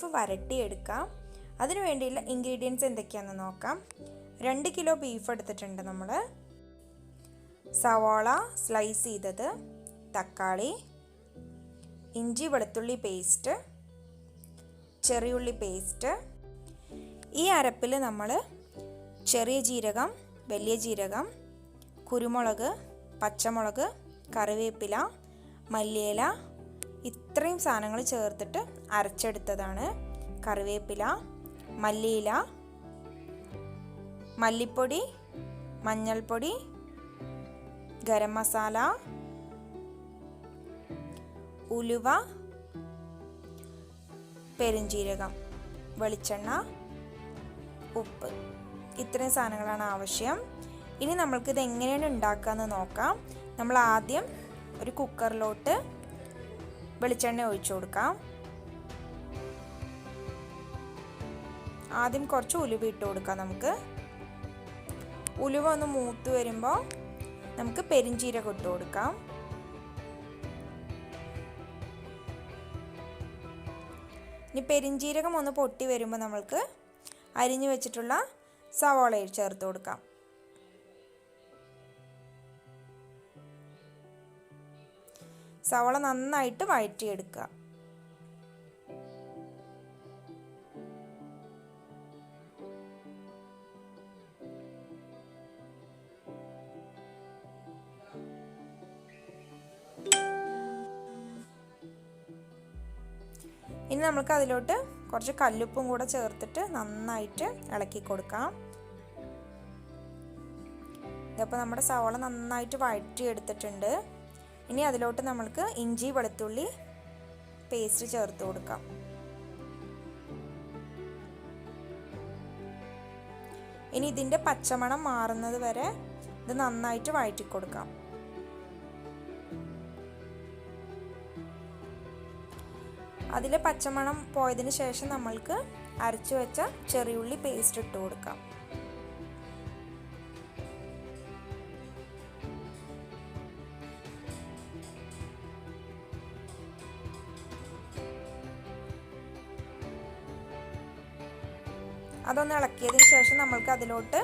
Beef വരട്ടിയെടുക്കാം. അതിനു വേണ്ടിയുള്ള ingredients എന്തൊക്കെയാണെന്ന് നോക്കാം. 2 കിലോ ബീഫ് എടുത്തിട്ടുണ്ട് നമ്മൾ. സവാള സ്ലൈസ് ചെയ്തത്, തക്കാളി, ഇഞ്ചി വെളുത്തുള്ളി പേസ്റ്റ്, ചെറിയുള്ളി പേസ്റ്റ്. ഈ അരപ്പിൽ നമ്മൾ ചെറിയ ജീരകം, വലിയ ജീരകം, കുരുമുളക്, പച്ചമുളക്, കറിവേപ്പില, മല്ലിയില ഇത്രയും സാധനങ്ങൾ ചേർത്തിട്ട് അരച്ചെടുത്തതാണ്. കറിവേപ്പില, മല്ലിയില, മല്ലിപ്പൊടി, മഞ്ഞൾപ്പൊടി, ഗരം മസാല, ഉലുവ, പെരുംജീരകം, വെളിച്ചെണ്ണ, ഉപ്പ്. ഇത്രയും സാധനങ്ങളാണ് ആവശ്യം. ഇനി നമ്മൾക്കിത് എങ്ങനെയാണ് ഉണ്ടാക്കുകയെന്ന് നോക്കാം. നമ്മൾ ആദ്യം ഒരു കുക്കറിലോട്ട് വെളിച്ചെണ്ണ ഒഴിച്ചു കൊടുക്കാം. ആദ്യം കുറച്ച് ഉലുവ ഇട്ട് കൊടുക്കാം. നമുക്ക് ഉലുവ ഒന്ന് മൂത്ത് വരുമ്പോൾ നമുക്ക് പെരുംജീരകം ഇട്ട് കൊടുക്കാം. ഇനി പെരുംജീരകം ഒന്ന് പൊട്ടി വരുമ്പോൾ നമ്മൾക്ക് അരിഞ്ഞു വെച്ചിട്ടുള്ള സവാള ചേർത്ത് കൊടുക്കാം. സവാള നന്നായിട്ട് വഴറ്റിയെടുക്കുക. ഇനി നമുക്ക് അതിലോട്ട് കുറച്ച് കല്ലുപ്പും കൂടെ ചേർത്തിട്ട് നന്നായിട്ട് ഇളക്കി കൊടുക്കാം. ഇതപ്പോൾ നമ്മുടെ സവാള നന്നായിട്ട് വഴറ്റിയെടുത്തിട്ടുണ്ട്. ഇനി അതിലോട്ട് നമ്മൾക്ക് ഇഞ്ചി വെളുത്തുള്ളി പേസ്റ്റ് ചേർത്ത് കൊടുക്കാം. ഇനി ഇതിൻ്റെ പച്ചമണം മാറുന്നത് വരെ ഇത് നന്നായിട്ട് വഴറ്റി കൊടുക്കാം. അതിലെ പച്ചമണം പോയതിന് ശേഷം നമ്മൾക്ക് അരച്ചു വെച്ച ചെറിയുള്ളി പേസ്റ്റ് ഇട്ട് കൊടുക്കാം. അതൊന്ന് ഇളക്കിയതിന് ശേഷം നമ്മൾക്ക് അതിലോട്ട്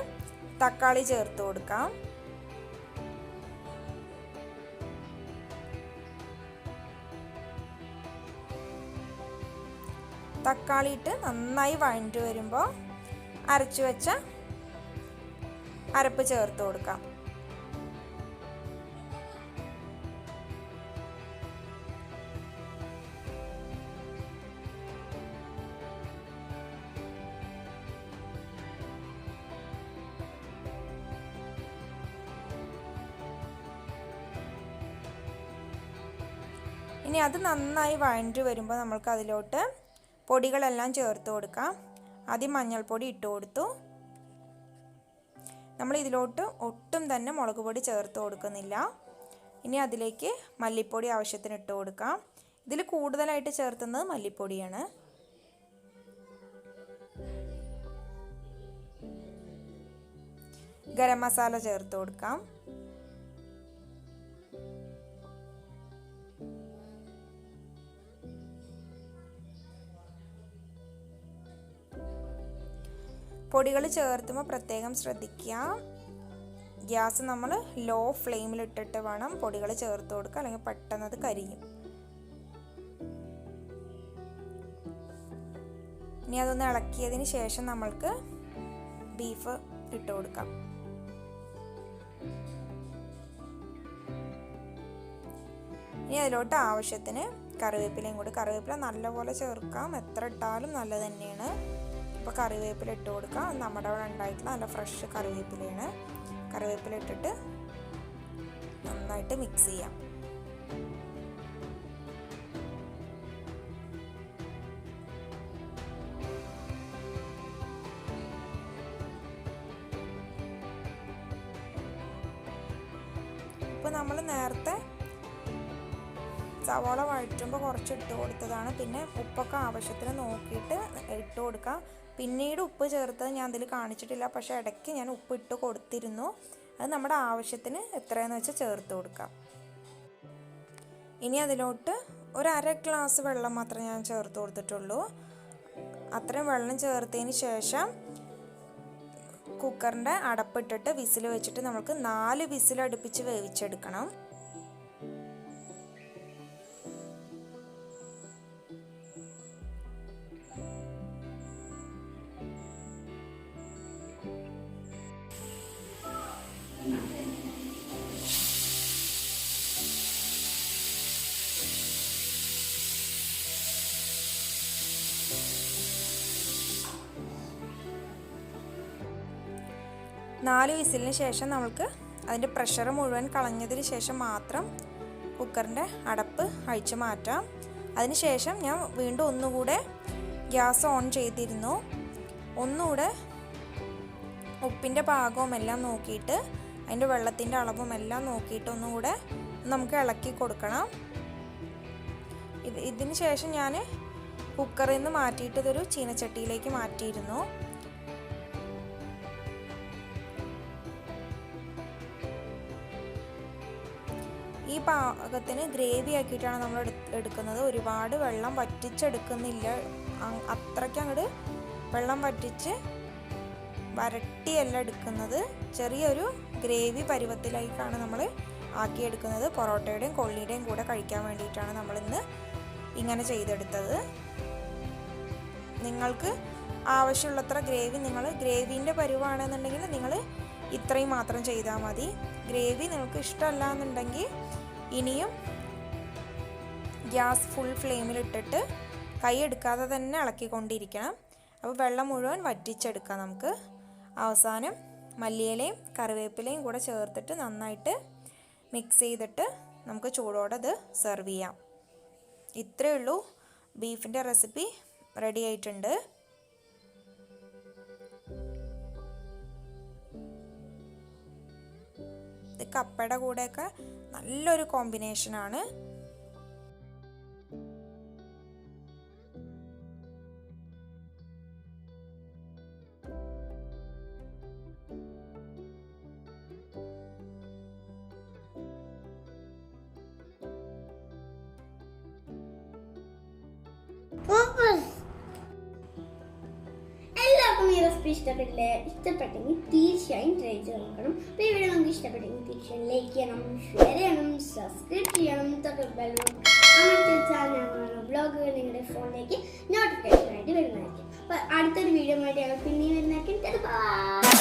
തക്കാളി ചേർത്ത് കൊടുക്കാം. തക്കാളി ഇട്ട് നന്നായി വഴറ്റി വരുമ്പോൾ അരച്ചു വെച്ച അരപ്പ് ചേർത്ത് കൊടുക്കാം. ഇനി അത് നന്നായി വഴറ്റി വരുമ്പോൾ നമ്മൾക്ക് അതിലോട്ട് പൊടികളെല്ലാം ചേർത്ത് കൊടുക്കാം. ആദ്യം മഞ്ഞൾപ്പൊടി ഇട്ട് കൊടുത്തു. നമ്മൾ ഇതിലോട്ട് ഒട്ടും തന്നെ മുളക് പൊടി ചേർത്ത് കൊടുക്കുന്നില്ല. ഇനി അതിലേക്ക് മല്ലിപ്പൊടി ആവശ്യത്തിന് ഇട്ട് കൊടുക്കാം. ഇതിൽ കൂടുതലായിട്ട് ചേർത്തുന്നത് മല്ലിപ്പൊടിയാണ്. ഗരം മസാല ചേർത്ത് കൊടുക്കാം. പൊടികൾ ചേർത്തുമ്പോൾ പ്രത്യേകം ശ്രദ്ധിക്കുക. ഗ്യാസ് നമ്മൾ ലോ ഫ്ലെയിമിലിട്ടിട്ട് വേണം പൊടികൾ ചേർത്ത് കൊടുക്കുക, അല്ലെങ്കിൽ പെട്ടെന്ന് അത് കരിയും. ഇനി അതൊന്ന് ഇളക്കിയതിന് ശേഷം നമ്മൾക്ക് ബീഫ് ഇട്ട് കൊടുക്കാം. ഇനി അതിലോട്ട് ആവശ്യത്തിന് കറിവേപ്പിലയും കൂടി. കറിവേപ്പില നല്ലപോലെ ചേർക്കാം, എത്ര ഇട്ടാലും നല്ലത് തന്നെയാണ്. അപ്പോൾ കറിവേപ്പില ഇട്ട് കൊടുക്കാം. നമ്മുടെ അവിടെ ഉണ്ടായിട്ടുള്ള നല്ല ഫ്രഷ് കറിവേപ്പിലയാണ്. കറിവേപ്പില ഇട്ടിട്ട് നന്നായിട്ട് മിക്സ് ചെയ്യാം. ഇപ്പോൾ നമ്മൾ നേരത്തെ സവാള വഴറ്റുമ്പോൾ കുറച്ച് ഇട്ട് കൊടുത്തതാണ്. പിന്നെ ഉപ്പൊക്കെ ആവശ്യത്തിന് നോക്കിയിട്ട് ഇട്ട് കൊടുക്കാം. പിന്നീട് ഉപ്പ് ചേർത്തത് ഞാൻ അതിൽ കാണിച്ചിട്ടില്ല, പക്ഷേ ഇടയ്ക്ക് ഞാൻ ഉപ്പ് ഇട്ട് കൊടുത്തിരുന്നു. അത് നമ്മുടെ ആവശ്യത്തിന് എത്രയെന്ന് വെച്ചാൽ ചേർത്ത് കൊടുക്കാം. ഇനി അതിലോട്ട് ഒരു 1/2 ഗ്ലാസ് വെള്ളം മാത്രമേ ഞാൻ ചേർത്ത് കൊടുത്തിട്ടുള്ളൂ. അത്രയും വെള്ളം ചേർത്തതിന് ശേഷം കുക്കറിൻ്റെ അടപ്പിട്ടിട്ട് വിസിൽ വെച്ചിട്ട് നമുക്ക് 4 വിസിൽ അടുപ്പിച്ച് വേവിച്ചെടുക്കണം. നാല് വിസിലിന് ശേഷം നമുക്ക് അതിൻ്റെ പ്രഷർ മുഴുവൻ കളഞ്ഞതിന് ശേഷം മാത്രം കുക്കറിൻ്റെ അടപ്പ് അഴിച്ചു മാറ്റാം. അതിനുശേഷം ഞാൻ വീണ്ടും ഒന്നുകൂടെ ഗ്യാസ് ഓൺ ചെയ്തിരുന്നു. ഒന്നുകൂടെ ഉപ്പിൻ്റെ പാകവും എല്ലാം നോക്കിയിട്ട് അതിൻ്റെ വെള്ളത്തിൻ്റെ അളവും എല്ലാം നോക്കിയിട്ട് ഒന്നുകൂടെ നമുക്ക് ഇളക്കി കൊടുക്കണം. ഇതിന് ശേഷം ഞാൻ കുക്കറിൽ നിന്ന് മാറ്റിയിട്ട് ഇതൊരു ചീനച്ചട്ടിയിലേക്ക് മാറ്റിയിരുന്നു. ഈ പാകത്തിന് ഗ്രേവി ആക്കിയിട്ടാണ് നമ്മൾ എടുക്കുന്നത്. ഒരുപാട് വെള്ളം വറ്റിച്ചെടുക്കുന്നില്ല, അത്രയ്ക്ക് അങ്ങോട്ട് വെള്ളം വറ്റിച്ച് വരട്ടിയല്ല എടുക്കുന്നത്. ചെറിയൊരു ഗ്രേവി പരുവത്തിലേക്കാണ് നമ്മൾ ആക്കിയെടുക്കുന്നത്. പൊറോട്ടയുടെയും കൊള്ളിയുടെയും കൂടെ കഴിക്കാൻ വേണ്ടിയിട്ടാണ് നമ്മളിന്ന് ഇങ്ങനെ ചെയ്തെടുത്തത്. നിങ്ങൾക്ക് ആവശ്യമുള്ളത്ര ഗ്രേവി, നിങ്ങൾ ഗ്രേവീൻ്റെ പരുവാണെന്നുണ്ടെങ്കിൽ നിങ്ങൾ ഇത്രയും മാത്രം ചെയ്താൽ മതി. ഗ്രേവി നിങ്ങൾക്ക് ഇഷ്ടമല്ല എന്നുണ്ടെങ്കിൽ ഇനിയും ഗ്യാസ് ഫുൾ ഫ്ലെയിമിലിട്ടിട്ട് കൈ എടുക്കാതെ തന്നെ ഇളക്കിക്കൊണ്ടിരിക്കണം. അപ്പോൾ വെള്ളം മുഴുവൻ വറ്റിച്ചെടുക്കാം നമുക്ക്. അവസാനം മല്ലിയിലയും കറിവേപ്പിലയും കൂടെ ചേർത്തിട്ട് നന്നായിട്ട് മിക്സ് ചെയ്തിട്ട് നമുക്ക് ചൂടോടെ അത് സെർവ് ചെയ്യാം. ഇത്രയേ ഉള്ളൂ, ബീഫിൻ്റെ റെസിപ്പി റെഡി ആയിട്ടുണ്ട്. ഇത് കപ്പയുടെ കൂടെയൊക്കെ നല്ലൊരു കോമ്പിനേഷനാണ്. എല്ലാവർക്കും ഈ റെസിപ്പി ഇഷ്ടപ്പെട്ടെങ്കിൽ തീർച്ചയായും ട്രൈ ചെയ്ത് നോക്കണം. അപ്പോൾ ഈ വീഡിയോ നമുക്ക് ഇഷ്ടപ്പെട്ടെങ്കിൽ തീർച്ചയായും ലൈക്ക് ചെയ്യണം, ഷെയർ ചെയ്യണം, സബ്സ്ക്രൈബ് ചെയ്യണം, ബ്ലോഗുകൾ നിങ്ങളുടെ ഫോണിലേക്ക് നോട്ടിഫിക്കേഷൻ ആയിട്ട് വരുന്നതായിരിക്കും. അപ്പോൾ അടുത്തൊരു വീഡിയോ ആയിട്ട് ഞങ്ങൾ പിന്നെയും വരുന്നതായിരിക്കും.